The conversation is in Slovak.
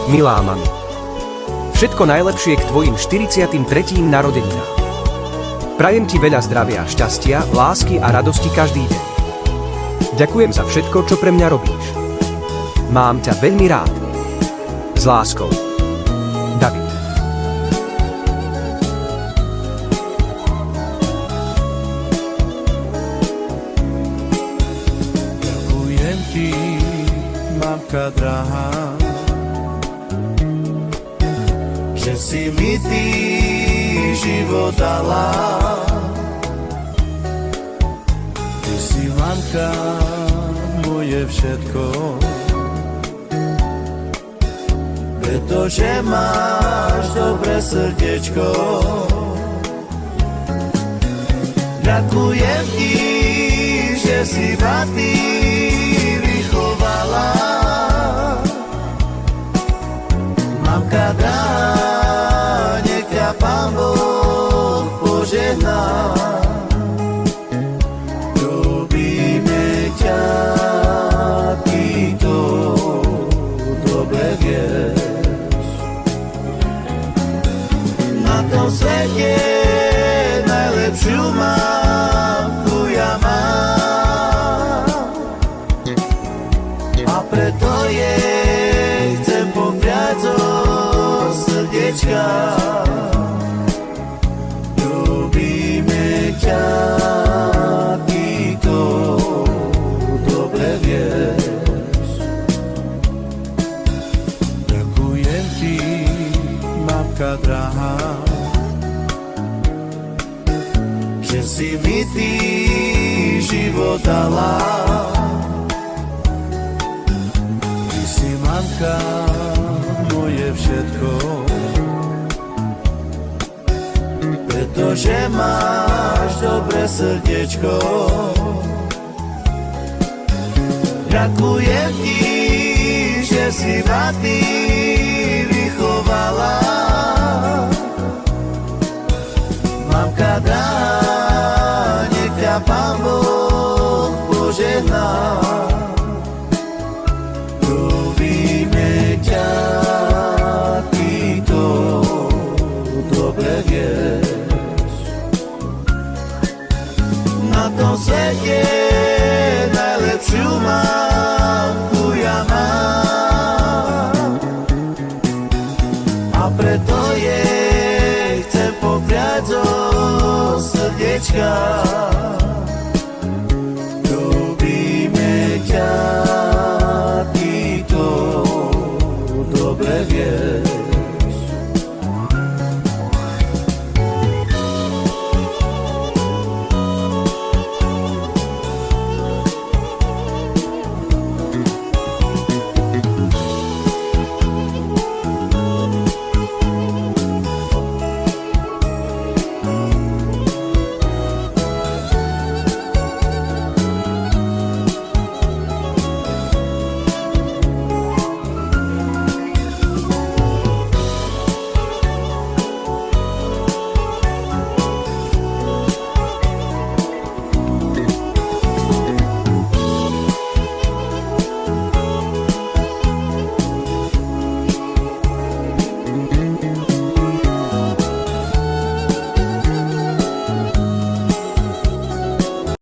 Milá mami, všetko najlepšie k tvojim 43. narodeninám. Prajem ti veľa zdravia, šťastia, lásky a radosti každý deň. Ďakujem za všetko, čo pre mňa robíš. Mám ťa veľmi rád. S láskou. David. Ďakujem ti, mamka drahá, že si mi ty život dala. Ty si mamka, moje všetko, pretože máš dobré srdiečko. Ďakujem ti, že si ma ty vychovala. Mamka drahá, nech ťa Pán Boh požehná. Ľúbime ťa, ty to dobre vieš. Na tom svete najlepšiu mamku ja mám. A preto jej chcem popriať zo srdiečka. Ľúbime ťa, ty to dobre vieš. Ďakujem ti, mamka drahá, že si mi ty život dala. Ty si mamka, moje všetko, pretože máš dobré srdiečko. Ďakujem ti, že si ma ty vychovala. Mamka drahá, nech ťa Pán Boh požehná. Ľúbime ťa, ty to dobre vieš. Na tom svete najlepšiu mamku ja mám. A preto jej chcem popriať zo srdiečka.